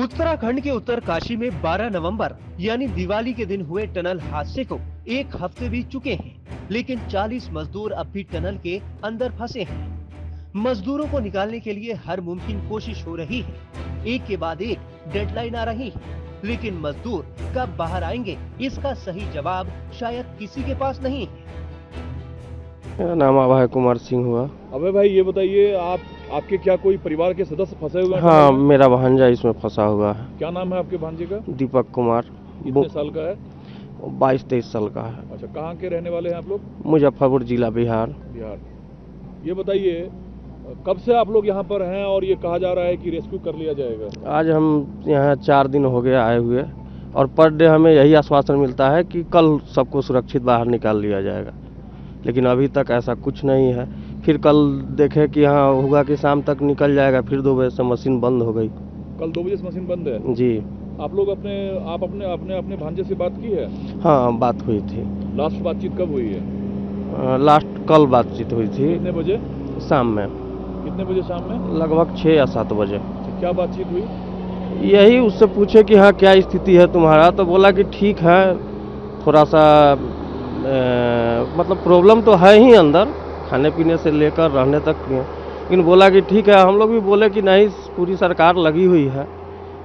उत्तराखंड के उत्तरकाशी में 12 नवंबर यानी दिवाली के दिन हुए टनल हादसे को एक हफ्ते बीत चुके हैं, लेकिन 40 मजदूर अब भी टनल के अंदर फंसे हैं। मजदूरों को निकालने के लिए हर मुमकिन कोशिश हो रही है। एक के बाद एक डेडलाइन आ रही है, लेकिन मजदूर कब बाहर आएंगे इसका सही जवाब शायद किसी के पास नहीं है। मेरा नाम अभय कुमार सिंह हुआ। अबे भाई ये बताइए, आपके क्या कोई परिवार के सदस्य फंसे हुए हैं? हाँ, मेरा भांजा इसमें फंसा हुआ है। क्या नाम है आपके भांजे का? दीपक कुमार। कितने साल का है? 22-23 साल का है। अच्छा, कहाँ के रहने वाले हैं आप लोग? मुजफ्फरपुर जिला, बिहार। बिहार। ये बताइए, कब से आप लोग यहाँ पर हैं और ये कहा जा रहा है कि रेस्क्यू कर लिया जाएगा? आज हम यहाँ 4 दिन हो गए आए हुए, और पर डे हमें यही आश्वासन मिलता है कि कल सबको सुरक्षित बाहर निकाल लिया जाएगा, लेकिन अभी तक ऐसा कुछ नहीं है। फिर कल देखे कि यहाँ होगा कि शाम तक निकल जाएगा, फिर 2 बजे से मशीन बंद हो गई। कल 2 बजे से मशीन बंद है? जी। आप लोग अपने भांजे से बात की है? हाँ, बात हुई थी। लास्ट बातचीत कब हुई है? लास्ट कल बातचीत हुई थी। कितने बजे? शाम में। कितने बजे शाम में? लगभग 6 या 7 बजे। क्या बातचीत हुई? यही उससे पूछे कि हाँ क्या स्थिति है तुम्हारा, तो बोला कि ठीक है, थोड़ा सा मतलब प्रॉब्लम तो है ही अंदर, खाने पीने से लेकर रहने तक की है, लेकिन बोला कि ठीक है। हम लोग भी बोले कि नहीं, पूरी सरकार लगी हुई है,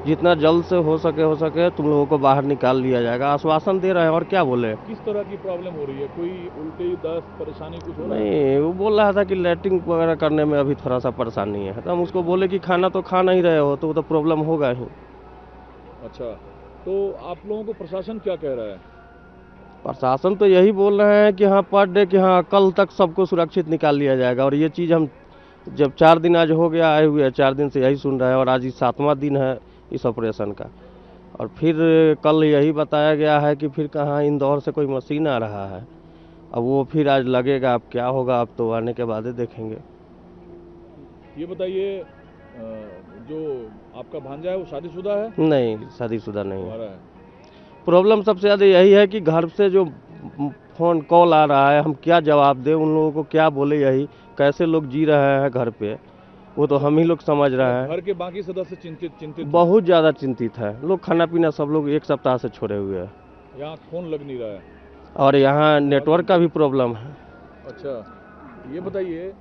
जितना जल्द से हो सके तुम लोगों को बाहर निकाल लिया जाएगा। आश्वासन दे रहे हैं, और क्या बोले। किस तरह की प्रॉब्लम हो रही है? कोई उल्टी, दस्त, परेशानी कुछ हो रहा है? नहीं, वो बोल रहा था कि लैट्रिन वगैरह करने में अभी थोड़ा सा परेशानी है, तो हम उसको बोले कि खाना तो खा नहीं रहे हो, तो वो तो प्रॉब्लम होगा ही। अच्छा, तो आप लोगों को प्रशासन क्या कह रहा है? प्रशासन तो यही बोल रहे हैं कि हाँ पर डे कि हाँ कल तक सबको सुरक्षित निकाल लिया जाएगा, और ये चीज़ हम जब 4 दिन आज हो गया आए हुए, 4 दिन से यही सुन रहे हैं, और आज ही 7वां दिन है इस ऑपरेशन का। और फिर कल यही बताया गया है कि फिर कहाँ इंदौर से कोई मशीन आ रहा है, अब वो फिर आज लगेगा। अब क्या होगा, अब तो आने के बाद ही देखेंगे। ये बताइए, जो आपका भांजा है वो शादीशुदा है? नहीं, शादीशुदा नहीं है। हमारा है। प्रॉब्लम सबसे ज़्यादा यही है कि घर से जो फ़ोन कॉल आ रहा है, हम क्या जवाब दें उन लोगों को, क्या बोले, यही कैसे लोग जी रहे हैं घर पे, वो तो हम ही लोग समझ रहे हैं। घर के बाकी सदस्य चिंतित बहुत ज़्यादा चिंतित है लोग। खाना पीना सब लोग 1 सप्ताह से छोड़े हुए हैं, यहाँ फोन लग नहीं रहा है, और यहाँ नेटवर्क का भी प्रॉब्लम है। अच्छा, ये बताइए,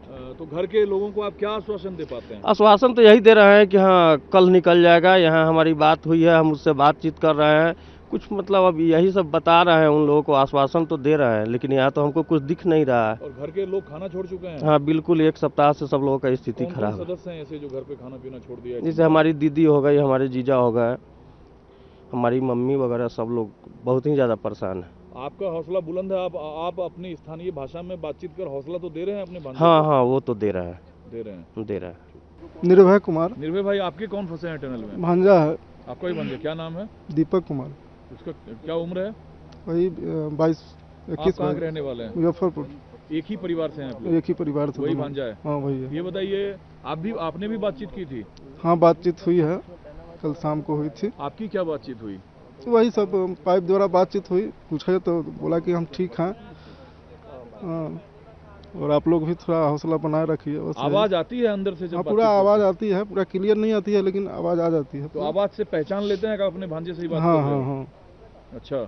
तो घर के लोगों को आप क्या आश्वासन दे पाते हैं? आश्वासन तो यही दे रहे हैं कि हाँ कल निकल जाएगा। यहाँ हमारी बात हुई है, हम उससे बातचीत कर रहे हैं, कुछ मतलब अब यही सब बता रहे हैं उन लोगों को, आश्वासन तो दे रहे हैं, लेकिन यहाँ तो हमको कुछ दिख नहीं रहा है। और घर के लोग खाना छोड़ चुके हैं? हाँ बिल्कुल, 1 सप्ताह से सब लोगों का स्थिति खराब है। सदस्य हैं ऐसे जो घर पे खाना पीना छोड़ दिया है? जैसे हमारी दीदी हो गई, हमारे जीजा हो गए, हमारी मम्मी वगैरह, सब लोग बहुत ही ज़्यादा परेशान है। आपका हौसला बुलंद है, आप अपनी स्थानीय भाषा में बातचीत कर हौसला तो दे रहे हैं अपने भांजे हाँ को? हाँ, वो तो दे रहे हैं, दे रहे हैं। निर्भय कुमार। निर्भय भाई, आपके कौन फंसे हैं टनल में? भांजा है। आपका ही भांजा, क्या नाम है? दीपक कुमार। उसका क्या उम्र है? वही 22-21। कहाँ के रहने वाले हैं? मुजफ्फरपुर। एक ही परिवार से हैं आप लोग? एक ही परिवार से। वही भांजा है? हाँ वही है। ये बताइए, आपने भी बातचीत की थी? हाँ, बातचीत हुई है, कल शाम को हुई थी। आपकी क्या बातचीत हुई? तो वही सब पाइप द्वारा बातचीत हुई, पूछे तो बोला कि हम ठीक हैं। हाँ, और आप लोग भी थोड़ा हौसला बनाए रखिए। बस आवाज आती है अंदर से जब हाँ, पूरा आवाज़ आती है, पूरा क्लियर नहीं आती है, लेकिन आवाज़ आ जाती है। तो आवाज से पहचान लेते हैं कि अपने भांजे से ही बात हाँ कर रहे हाँ हो? हाँ। अच्छा,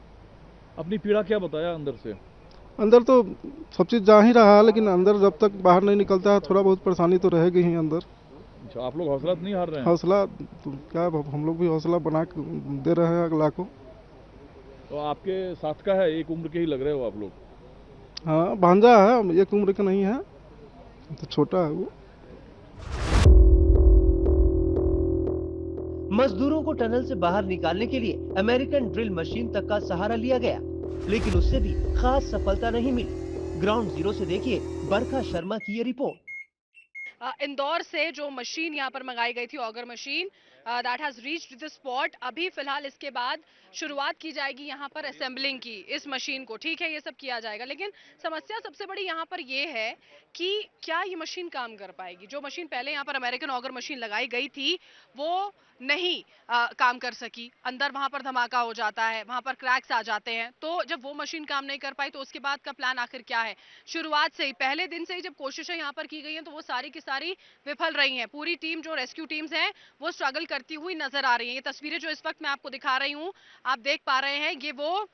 अपनी पीड़ा क्या बताया अंदर से? अंदर तो सब चीज़ जा ही रहा है, लेकिन अंदर जब तक बाहर नहीं निकलता है थोड़ा बहुत परेशानी तो रहेगी ही अंदर। अच्छा, आप लोग हौसला तो नहीं हार रहे हैं? हौसला तो क्या, हम लोग भी हौसला बना के दे रहे हैं अगला को। तो आपके साथ का है, एक उम्र के ही लग रहे हो आप लोग? हाँ, भांजा है, एक उम्र का नहीं है, तो छोटा है वो। मजदूरों को टनल से बाहर निकालने के लिए अमेरिकन ड्रिल मशीन तक का सहारा लिया गया, लेकिन उससे भी खास सफलता नहीं मिली। ग्राउंड जीरो से देखिए बरखा शर्मा की ये रिपोर्ट। इंदौर से जो मशीन यहाँ पर मंगाई गई थी, auger machine, that has reached the spot. अभी फिलहाल इसके बाद शुरुआत की जाएगी यहाँ पर असेंबलिंग की इस मशीन को। ठीक है, ये सब किया जाएगा, लेकिन समस्या सबसे बड़ी यहाँ पर ये है कि क्या ये मशीन काम कर पाएगी। जो मशीन पहले यहाँ पर अमेरिकन ऑगर मशीन लगाई गई थी वो नहीं काम कर सकी। अंदर वहां पर धमाका हो जाता है, वहां पर क्रैक्स आ जाते हैं। तो जब वो मशीन काम नहीं कर पाई तो उसके बाद का प्लान आखिर क्या है। शुरुआत से ही, पहले दिन से ही जब कोशिशें यहाँ पर की गई हैं तो वो सारी की सारी विफल रही हैं। पूरी टीम, जो रेस्क्यू टीम्स हैं, वो स्ट्रगल करती हुई नजर आ रही है। ये तस्वीरें जो इस वक्त मैं आपको दिखा रही हूँ, आप देख पा रहे हैं, ये वो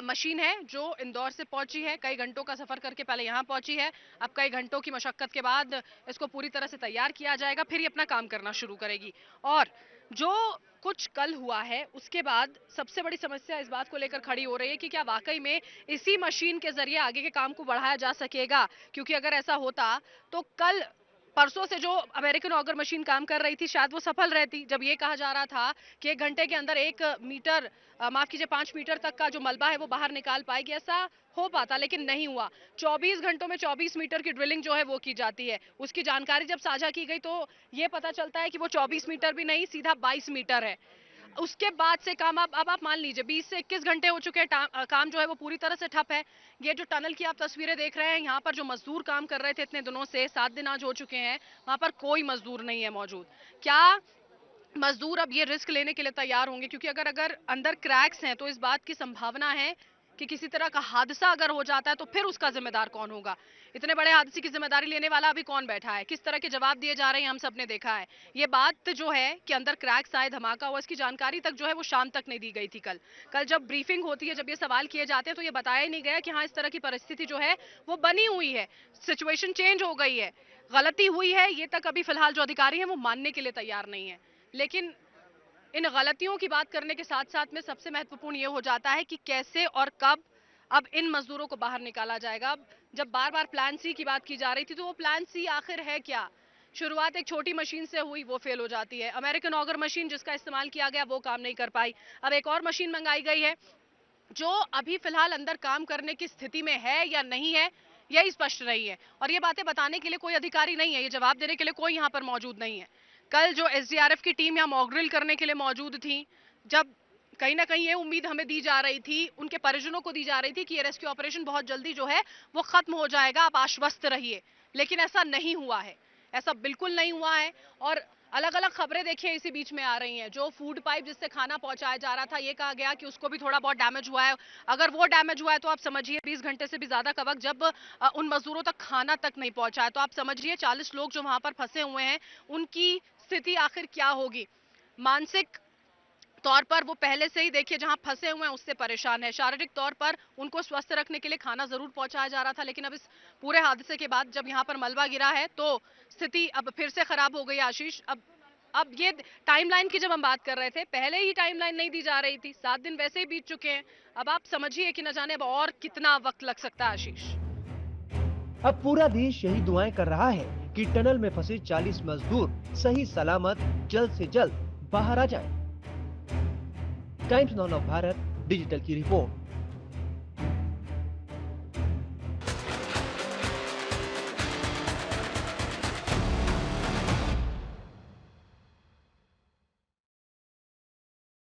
मशीन है जो इंदौर से पहुंची है। कई घंटों का सफर करके पहले यहाँ पहुंची है। अब कई घंटों की मशक्कत के बाद इसको पूरी तरह से तैयार किया जाएगा, फिर ये अपना काम करना शुरू करेगी। और जो कुछ कल हुआ है उसके बाद सबसे बड़ी समस्या इस बात को लेकर खड़ी हो रही है कि क्या वाकई में इसी मशीन के जरिए आगे के काम को बढ़ाया जा सकेगा, क्योंकि अगर ऐसा होता तो कल परसों से जो अमेरिकन ऑगर मशीन काम कर रही थी शायद वो सफल रहती। जब ये कहा जा रहा था कि 1 घंटे के अंदर 1 मीटर, माफ कीजिए 5 मीटर तक का जो मलबा है वो बाहर निकाल पाएगी, ऐसा हो पाता, लेकिन नहीं हुआ। 24 घंटों में 24 मीटर की ड्रिलिंग जो है वो की जाती है। उसकी जानकारी जब साझा की गई तो ये पता चलता है कि वो 24 मीटर भी नहीं, सीधा 22 मीटर है। उसके बाद से काम अब आप मान लीजिए 20 से 21 घंटे हो चुके हैं, काम जो है वो पूरी तरह से ठप है। ये जो टनल की आप तस्वीरें देख रहे हैं, यहाँ पर जो मजदूर काम कर रहे थे इतने दिनों से, 7 दिन आज हो चुके हैं, वहां पर कोई मजदूर नहीं है मौजूद। क्या मजदूर अब ये रिस्क लेने के लिए तैयार होंगे? क्योंकि अगर अंदर क्रैक्स हैं तो इस बात की संभावना है कि किसी तरह का हादसा अगर हो जाता है तो फिर उसका जिम्मेदार कौन होगा? इतने बड़े हादसे की जिम्मेदारी लेने वाला अभी कौन बैठा है? किस तरह के जवाब दिए जा रहे हैं हम सब ने देखा है। ये बात जो है कि अंदर क्रैक्स आए, धमाका हुआ, इसकी जानकारी तक जो है वो शाम तक नहीं दी गई थी। कल जब ब्रीफिंग होती है, जब ये सवाल किए जाते हैं तो ये बताया ही नहीं गया कि हाँ इस तरह की परिस्थिति जो है वो बनी हुई है, सिचुएशन चेंज हो गई है, गलती हुई है, ये तक अभी फिलहाल जो अधिकारी है वो मानने के लिए तैयार नहीं है। लेकिन इन गलतियों की बात करने के साथ साथ में सबसे महत्वपूर्ण ये हो जाता है कि कैसे और कब अब इन मजदूरों को बाहर निकाला जाएगा। अब जब बार बार प्लान सी की बात की जा रही थी तो वो प्लान सी आखिर है क्या? शुरुआत एक छोटी मशीन से हुई, वो फेल हो जाती है। अमेरिकन ऑगर मशीन जिसका इस्तेमाल किया गया वो काम नहीं कर पाई। अब एक और मशीन मंगाई गई है जो अभी फिलहाल अंदर काम करने की स्थिति में है या नहीं है यही स्पष्ट नहीं है। और ये बातें बताने के लिए कोई अधिकारी नहीं है, ये जवाब देने के लिए कोई यहाँ पर मौजूद नहीं है। कल जो एसडीआरएफ की टीम यहाँ मॉक ड्रिल करने के लिए मौजूद थी, जब कहीं ना कहीं ये उम्मीद हमें दी जा रही थी, उनके परिजनों को दी जा रही थी कि ये रेस्क्यू ऑपरेशन बहुत जल्दी जो है वो खत्म हो जाएगा, आप आश्वस्त रहिए, लेकिन ऐसा नहीं हुआ है, ऐसा बिल्कुल नहीं हुआ है। और अलग अलग खबरें देखिए इसी बीच में आ रही हैं। जो फूड पाइप जिससे खाना पहुंचाया जा रहा था, ये कहा गया कि उसको भी थोड़ा बहुत डैमेज हुआ है। अगर वो डैमेज हुआ है तो आप समझिए 20 घंटे से भी ज्यादा का वक्त जब उन मजदूरों तक खाना तक नहीं पहुंचा है, तो आप समझिए 40 लोग जो वहां पर फंसे हुए हैं उनकी स्थिति आखिर क्या होगी। मानसिक तौर पर वो पहले से ही देखिए जहां फंसे हुए हैं उससे परेशान है। शारीरिक तौर पर उनको स्वस्थ रखने के लिए खाना जरूर पहुंचाया जा रहा था, लेकिन अब इस पूरे हादसे के बाद जब यहां पर मलबा गिरा है तो स्थिति अब फिर से खराब हो गई। आशीष, अब ये टाइमलाइन की जब हम बात कर रहे थे, पहले ही टाइमलाइन नहीं दी जा रही थी, 7 दिन वैसे ही बीत चुके हैं। अब आप समझिए कि न जाने अब और कितना वक्त लग सकता है। आशीष, अब पूरा देश यही दुआएं कर रहा है कि टनल में फंसे 40 मजदूर सही सलामत जल्द से जल्द बाहर आ जाएं। टाइम्स नाउ भारत डिजिटल की रिपोर्ट।